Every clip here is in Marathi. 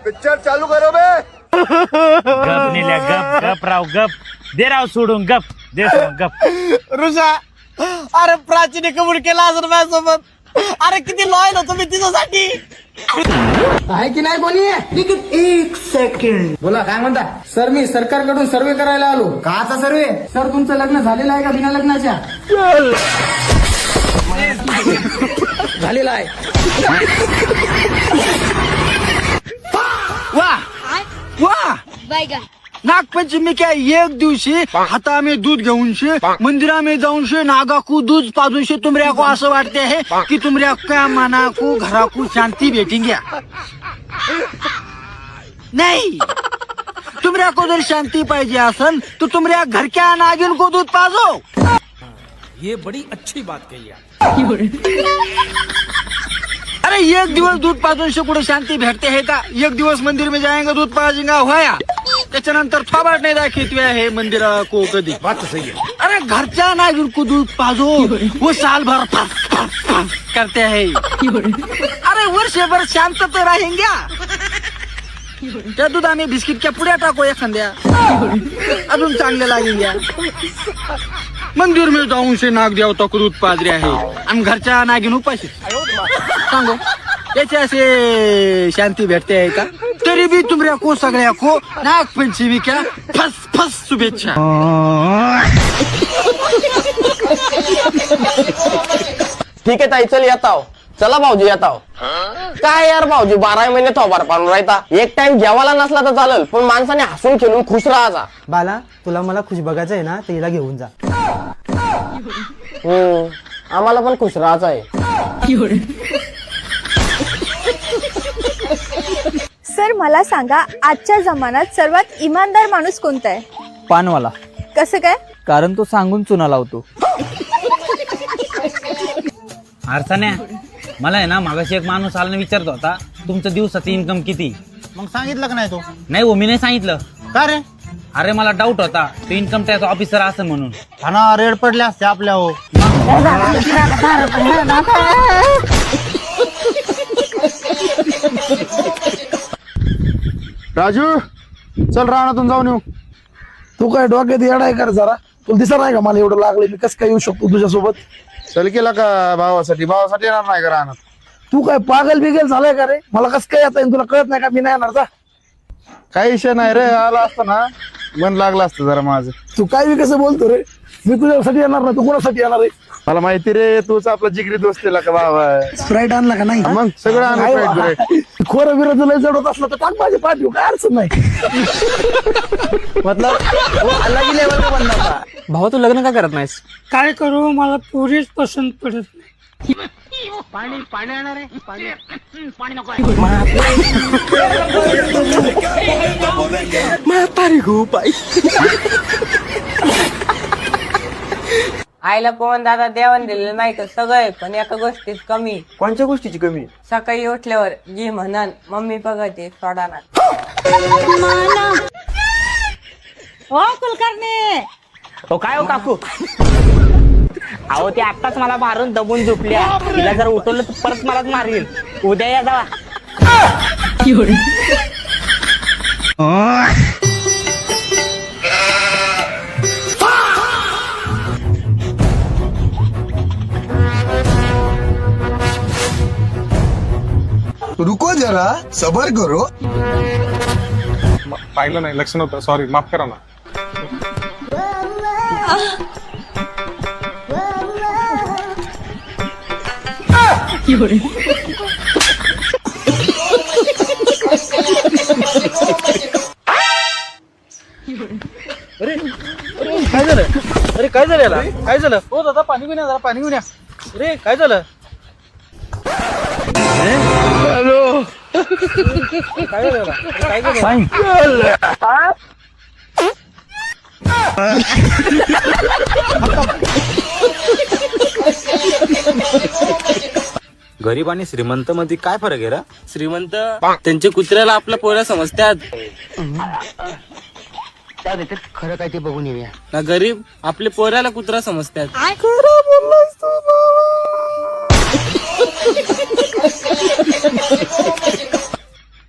पिक्चर चालू करो बे. गप नेल्या गप गप राव गप दे राव सोडून गप दे सोडून गप. ऋषा अरे प्राचीने कबूल केला असं माझ्यासोबत. अरे किती लॉयल होतो मी तिच्यासाठी. आहे की नाही कोणी एक सेकंड बोला काय म्हणता. सर मी सरकारकडून सर्वे करायला आलो. काचा सर्वे सर तुमचं लग्न झालेलं आहे का बिना लग्नाच्या. झालेलं आहे. वा वा नागपंचमी काय एक दिवशी हाता में दूध घेऊन शे मंदिरा में जाऊन शे नागा को दूध पाजून शे तुमऱ्या को असं वाटते आहे की तुमऱ्या क्या मना को घरा को शांति भेटेंगे. नाही तुमऱ्या को जर शांति पाहिजे असन तो तुमऱ्या घर क्या नागिन को दूध पाजो. ये बड़ी अच्छी बात कही आप. अरे एक दिवस दूध पाजून से कुठे शांति भेटते है का. एक दिवस मंदिर में जाएंगे दूध पाजेंगा व्हाया त्याच्यानंतर थोबाट नाही दाखवत है मंदिरा को कधी. बात तो सही है. अरे घरच्या नागिन को दूध पाजो वो साल भर फस फस फस करते हैं. अरे वर्षभर शांत तो रहेंगे. त्या दुधाने बिस्किटच्या पुड्या टाको एखाद्या अजून चांगले लागेंगे. मंदिर में जाऊन से नाग देवता को दूध पाज रहे आहे आणि घरच्या नागिन उपाशी सांगो याचे असे शांती भेटते आहे का. तरी भी तुमऱ्या को सगळ्या को नागपंचमी क्या फस फस शुभेच्छा. ठीक आहे ताई चल येताव. चला भाऊजी येताव. काय यार भाऊजी 12 महिने थोबार पाडून राहता. एक टाइम जेवायला नसला तर चालेल पण माणसाने हसून खेळून खुश राहायचा. बाला तुला मला खुश बघायचं आहे ना तर हिला घेऊन जा. आम्हाला पण खुश राहायचं आहे. सर मला सांगा आजच्या जमान्यात सर्वात इमानदार माणूस कोणता आहे. पानवाला. कसं काय. कारण तो सांगून चुना लावतो. अडचण्या मला आहे ना मागाशी एक माणूस आला विचारत होता तुमचं दिवसाचं इन्कम किती. मग सांगितलं का नाही तो. नाही हो मी नाही सांगितलं. का रे. अरे मला डाऊट होता तो इन्कम टॅक्स ऑफिसर असं म्हणून. हा रेड पडले असते आपल्या. हो राजू चल रानातून जाऊन येऊ. तू काय डोक्यात येडाय कर जरा. तुला दिसत नाही का मला एवढं लागले मी कसं काय येऊ शकतो तुझ्यासोबत. चल केला का भावासाठी येणार नाही का रानात. तू काय पागल बिगल झालाय का रे. मला कसं काय येता येईल तुला कळत नाही का मी नाही येणार जा. काही विषय नाही रे. आला असता ना मन लागलं असतं जरा माझं. तू काय बी कसं बोलतो रे. मी तुझ्यासाठी येणार ना तू कोणासाठी येणार रे. मला माहिती रे तूच आपला जिगरी दोस्त का बाबा. स्प्राईट आणला का नाही. मग सगळं आणलं. खोरं बिरं तुला जडत असलं तर टाक माझे पाठवू काय अडचण नाही. भावा तू लग्न का करत नाहीस. काय करू मला पुरीच पसंत पडत नाही. आईला पवन दादा देवान दिलेलं नाही का सगळं पण एका गोष्टीत कमी. कोणत्या गोष्टीची कमी. सकाळी उठल्यावर जी म्हणाल मम्मी बघते सोडा ना. हो कुलकर्णी. हो काय हो काकू. अहो ते आत्ताच मला मारून दबून झोपल्या. तिला जर उठवलं तर परत मलाच मारील. उद्या या जावा. रुको जरा सबर करो. पाहिलं नाही लक्ष नव्हतं सॉरी माफ करा ना. काय झालं. अरे काय झालं याला. काय झालं. हो दादा पाणी घेऊन या जरा पाणी घेऊन या. अरे काय झालं. हॅलो काय झालं याला. काय झालं. गरीब आणि श्रीमंत मध्ये काय फरक आहे रा. श्रीमंत त्यांच्या कुत्र्याला आपला पोरा समजतात. खरं काय ते बघून येऊया. ना गरीब आपले पोऱ्याला कुत्रा समजतात.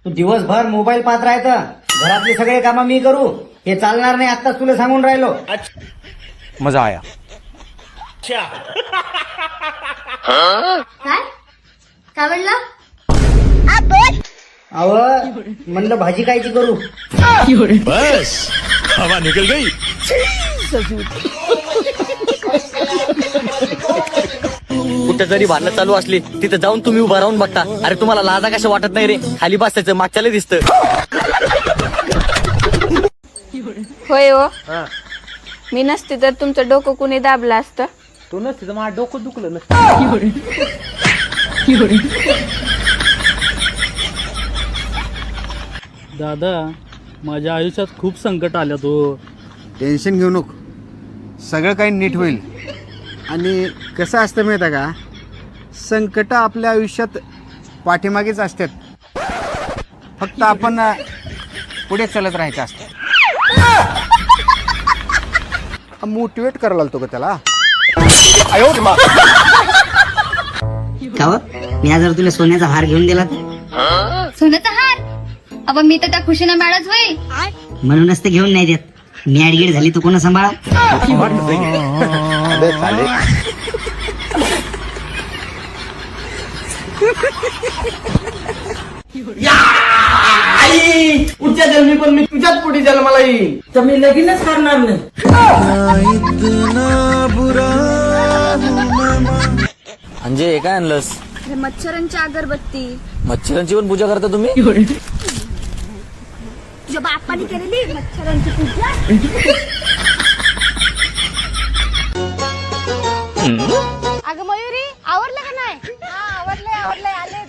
तू दिवसभर मोबाईल पाहत राहत, घरातले सगळे काम मी करू, हे चालणार नाही. आत्ताच तुला सांगून राहिलो. मजा आया. काय म्हणलं? अव म्हणलं भाजी कायची करू. कुठे जरी भांडणं चालू असली तिथे जाऊन तुम्ही उभा राहून बघता. अरे तुम्हाला लाजा कशा वाटत नाही रे? खाली बसायचं, मागच्याला दिसतं. होय हो, मी नसते तर तुमचं डोकं कुणी दाबलं असतं. तू नसते तर माझं डोकं दुखलं नसतं. दादा, माझ्या आयुष्यात खूप संकट आलं तो. टेन्शन घेऊ नको, सगळं काही नीट होईल. आणि कसं असतं माहिती आहे का, संकट आपल्या आयुष्यात पाठीमागेच असतात, फक्त आपण पुढे चालत राहायचं असतं. मोटिवेट करायला लागतो का त्याला. मी आज तुला सोन्याचा हार घेऊन दिला सोन्याचा हार? अब मी तर त्या खुशीनं मॅडच होईल. म्हणूनच ते घेऊन नाही देत. मी ऍडगेट झाली तू कोणा सांभाळा. पुढच्या जन्मी पण मी तुझ्याच पुढे जन्माला येईल. तर मी लगीनच करणार नाही. म्हणजे हे काय आणलंस? मच्छरांची अगरबत्ती मच्छरांची पण पूजा करता तुम्ही? तुझ्या बापाने केलेली मच्छरांची पूजा. अगं मयुरी, आवरलं का नाही? हा आवरलंय आलेच.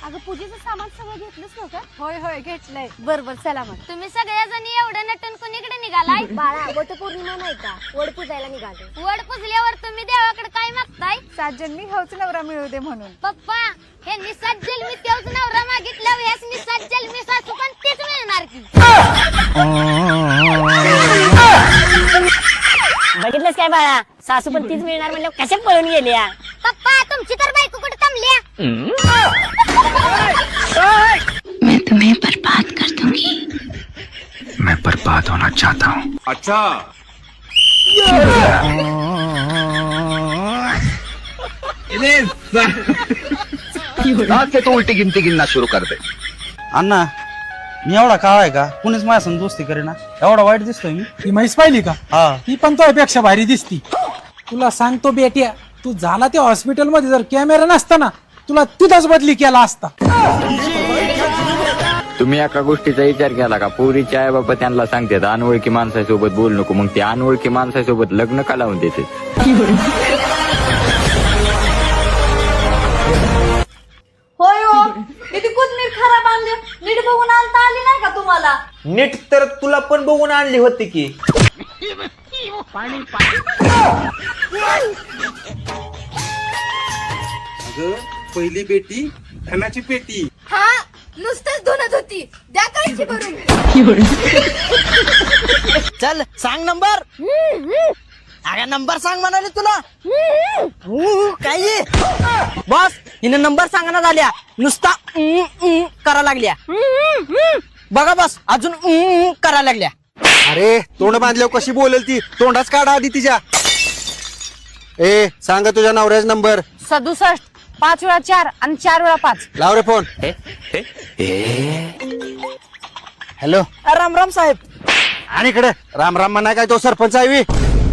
अगं पूजेचं सामान सगळं घेतलंच नव्हतं? होय घेतलंय. बरोबर, चला मग. तुम्ही सगळ्याजणी एवढं नटून कुणीकडे निघालाय? बाळा, वटपौर्णिमा नाही का, वड पूजायला निघालो. वड पुजल्यावर तुम्ही देवाकडे काय मागताय? 7 जन्मी हौच नवरा मिळू दे म्हणून. पप्पा, हे 7 जन्मी तेच नवरा मागितल्यावर ह्यासनी 7 जन्मी सासू पण तेच मिळणार की. बघितलंस काय बाळा, सासू पण तीच मिळणार म्हणलं कशा पळून गेल्या. पप्पा, तुमची तर बायको कुठे थांबल्या? मैं तुम्हें बर्बाद कर दूंगी. मैं बर्बाद होना चाहता हूँ. तो उलटी गिनती गिनना शुरू कर दे. अण्णा, मी एवढा काळ आहे का, कुणीच माझ्या संग दोस्ती करेना. एवढा वाईट दिसतोय मी. ती म्हैस पाहिली का? हा, ती पण तुझ्यापेक्षा भारी दिसती. तुला सांगतो बेट्या, तू झाला त्या हॉस्पिटल मध्ये जर कॅमेरा नसता ना, तुला तिथंच बदली केला असता. तुम्ही एका गोष्टीचा विचार केला का? पोरीच्या आई बाबा त्यांना सांगतात अनोळखी माणसासोबत बोलू नको, मग ते अनोळखी माणसासोबत लग्न का लावून देते? होय हो, किती कोथमीर खराब आणली, नीट बघून आणता आली नाही का तुम्हाला? नीट तर तुला पण बघून आणली होती की. पहिली बेटी धनाची पेटी. हा, नुसतंच धुनत होती. द्या कायची भरून. चल सांग नंबर. अगं नंबर सांग म्हणाले तुला. काय बॉस, हिने नंबर सांगण्यात आल्या, नुसता करा लागल्या. बघा बॉस, अजून करा लागल्या. अरे तोंड बांधल्यावर कशी बोलेल ती, तोंडाच काढा आधी तिच्या. ए सांग तुझ्या नवऱ्याचा नंबर. 67 5 वेळा 4 आणि 4 वेळा 5. लाव रे फोन. हॅलो. राम राम साहेब. आणि इकडे राम राम म्हणाय काय, तो सरपंच आहे.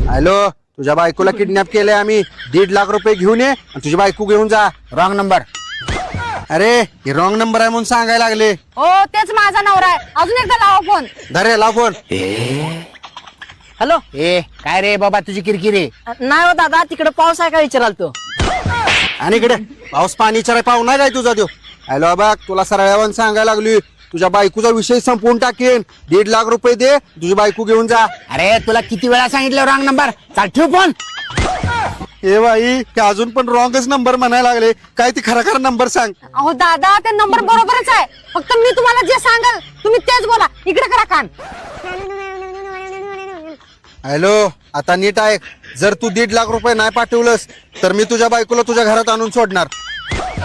हॅलो, तुझ्या बायकोला किडनॅप केलंय आम्ही. 1.5 लाख रुपये घेऊन ये आणि तुझी बायको घेऊन जा. Wrong number. अरे हे रॉंग नंबर आहे म्हणून सांगायला लागले. हो, तेच माझा नवरा आहे. अजून एकदा लावा फोन. धरे लाव फोन. हॅलो. ए काय रे बाबा तुझी किरकिरी. नाही हो दादा, तिकडे पाऊस आहे का विचाराल तो. आणि इकडे पाऊस पाणी विचाराय पाहू नाही काय तुझा तो. हॅलो बघ, तुला सरळ्यावर सांगायला लागली, तुझ्या बायकोचा विषय संपवून टाकेन. 1.5 लाख रुपये दे, तुझी बायको घेऊन जा. अरे तुला किती वेळा सांगितलं रॉंग नंबर. चाल ठेव फोन. हे बाई, ते अजून पण रॉंगच नंबर म्हणायला लागले. काय ती खरा खरा नंबर सांग. अहो दादा, ते नंबर बरोबरच आहे, फक्त मी तुम्हाला जे सांगाल तुम्ही तेच बोला. इकडे करा कान. हॅलो, आता नीट ऐक. जर तू 1.5 लाख रुपये नाही पाठवलंस तर मी तुझ्या बायकोला तुझ्या घरात आणून सोडणार.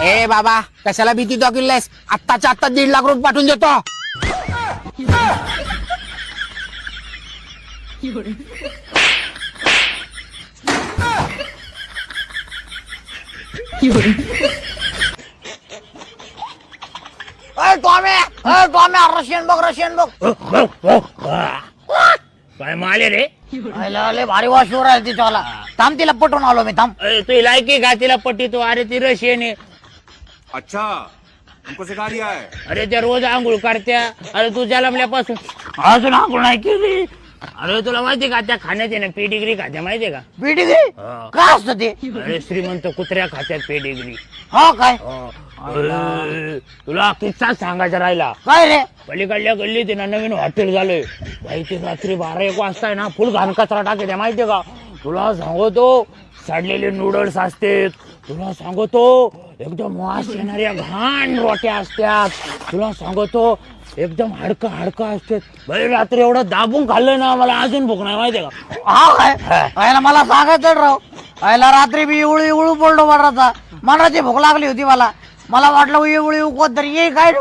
ए बाबा कशाला भीती दाखवलीस? आत्ताच्या आत्ता 1.5 लाख रुपये पाठवून देतो. रशियन बघ. काय माले रे? भारी वाश राहील तिच्याला. थांब तिला पटवून आलो मी. थांब. तू लायकी का तिला पट्टी तो? अरे ती रशियन आहे. अच्छा हमको सिखा रिया है. अरे त्या रोज आंघोळ करत्या. अरे तू जन्मल्यापासून अजून आंघोळ नाही केली. अरे तुला माहितीये का त्या खाण्यात आहे ना पेडिग्री खात्या माहितीये का? पेडिग्री काय असतं ते? अरे श्रीमंत कुत्र्या खात्यात पेडिग्री. हो काय? अरे, तुला किस्सा सांगायचा राहिला. काय रे? पलीकडल्या गल्लीत ना नवीन हॉटेल झालंय. माहिती रात्री 12-1 वाजता आहे ना फुल घाण कचरा टाकायचा माहितीये का? तुला सांगतो सडलेले नूडल्स असते. तुला सांगतो एकदम वास येणाऱ्या घाण रोट्या असतात. तुला सांगतो एकदम हडका असतात. भाई रात्री एवढं दाबून खाल्लं ना मला अजून भूक नाही माहितीये का? हा काय? मला सांगायचं राव. रात्री मी इवळू बोललो बराचा. मनाची भूक लागली होती मला. मला वाटलं इवळी कोण तरी ये काय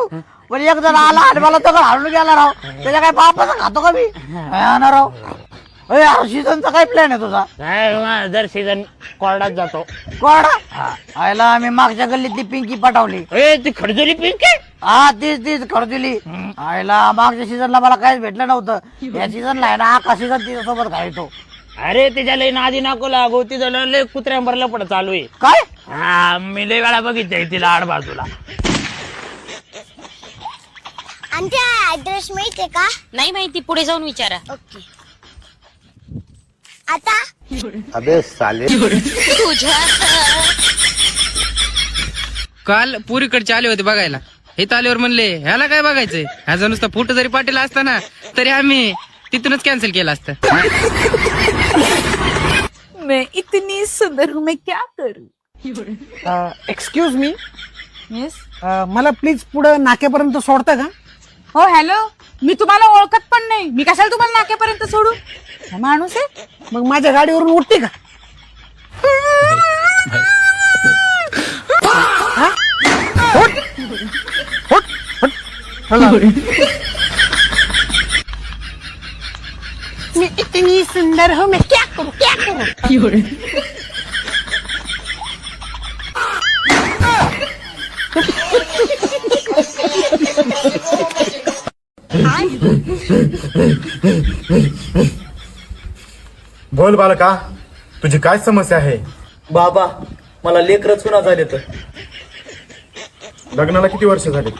पण एक जण आला आणि मला तर हाणून गेला राव. त्याच्या काय बापाचं खातो का मी? ना राव. सीझनचा काय प्लॅन आहे तुझा? काय दर सीझन कोरडात जातो. कोरडा? आम्ही मागच्या गल्लीतली पिंकी पटवली. ती खडजली पिंकी? हा तीच खडजुली. मागच्या सीझनला मला काहीच भेटलं नव्हतं. या सीझनला आहे ना आका सीझन तिच्यासोबत खायचो. अरे तिच्या लई नादी नको लागू. तिचं लय कुत्र्यांवर लपड चालू आहे. काय? हा मी लय वेळा बघितलंय तिला आडबाजूला. आणि त्या ऍड्रेस माहितीये का? नाही माहिती, पुढे जाऊन विचारा. ओके. आता अबे साले. काल पुरीकडचे आले होते बघायला. हे आल्यावर म्हणले ह्याला काय बघायचंय, ह्याचा नुसता फोटो जरी पाठवला असता ना तरी आम्ही तिथूनच कॅन्सल केलं असतं. मैं इतनी सुंदर हूँ, मैं क्या करूँ? Excuse me, yes. मला प्लीज पुढे नाक्यापर्यंत सोडता का? हो हॅलो, मी तुम्हाला ओळखत पण नाही. मी कशाला तुम्हाला नाक्यापर्यंत सोडू? हा माणूस आहे. मग माझ्या गाडीवरून उठते का? हा? उठ. उठ. उठ. चला. मैं इतनी सुंदर हूँ, मैं क्या करूँ, क्या करूँ? बोल बालका, तुझी काय समस्या आहे? बाबा मला लेकरं चुना झाले तर लग्नाला किती वर्ष झाले?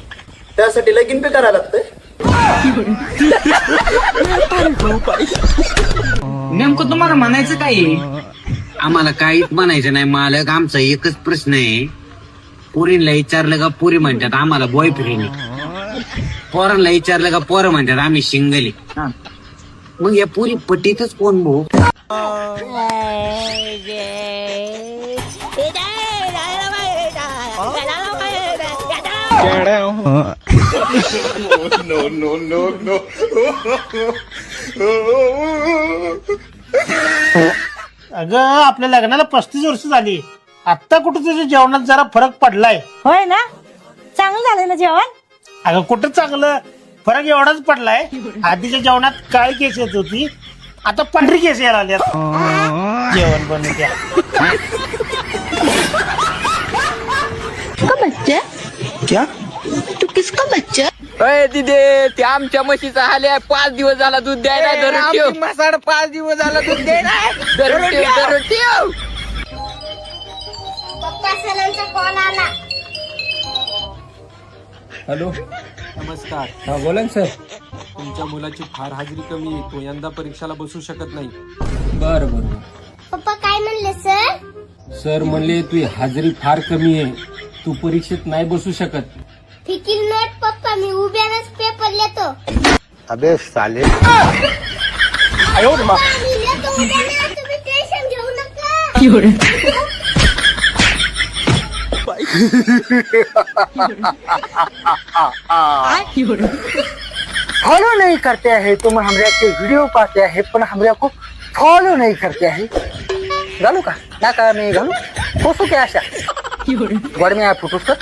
त्यासाठी लगीन पे करायला लागतंय. नेमकं तुम्हाला म्हणायचं काय? आम्हाला काहीच म्हणायचं नाही मालक. आमचा एकच प्रश्न आहे. पोरींना विचारलं का पोरी म्हणतात आम्हाला बॉयफ्रेंड आहे. पोरांना विचारलं का पोरं म्हणतात आम्ही सिंगल आहे. मग या पोरी पटीतच कोण भाऊ? अगं आपल्या लग्नाला 35 वर्ष झाली. आता कुठं तुझ्या जेवणात जरा फरक पडलाय. होय ना, चांगलं झालं ना जेवण? अगं कुठं चांगलं, फरक एवढाच पडलाय. आधीच्या जेवणात काळी केस येत होती, आता पांढरी केस यायला लागल्यात जेवण बनवत्या. बच्चा क्या? तू किसका बच्चा? अय दिदे, ते आमच्या म्हशीचा आले 5 दिवस झाला दूध द्यायला. धरून ठेव. मसाड 5 दिवस झाला दूध दे ना. धरून ठेव, धरून ठेव. पप्पा सलांचा कॉल आला. हॅलो, नमस्कार. हा बोला सर. तुमच्या मुलाची फार हाजरी कमी आहे, तो यंदा परीक्षेला बसू शकत नाही. बरं बरं. पप्पा काय म्हणले सर? सर म्हणले तुझी हाजरी फार कमी आहे, तू परीक्षेत नाही बसू शकत. ठीक आहे नोट पप्पा, मी उभ्यानच पेपर लिहितो. अबे साले. पप्पा, मी लिहितो उभ्यानं, तुम्ही टेन्शन घेऊ नका. फॉलो नहीं करते हैं तुम हमरा के वीडियो पाते हैं पण हमरा को फॉलो नहीं करते हैं. घालू का? ना का मी घालू? कसं काय अशा? गौर में आप फोटो सर।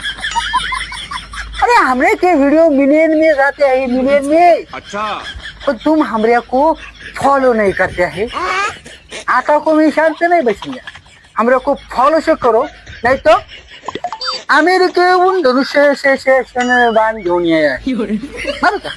अरे हमरे के वीडियो मिलियन में जाते हैं, मिलियन में। अच्छा। तो तुम हमरे को फॉलो नहीं करते हैं। आता को मैं शांत नहीं बचेंगे, हमरे को फॉलो से करो, नहीं तो अमेरिकेहून धनुष्य बाण घेऊन या बरं का।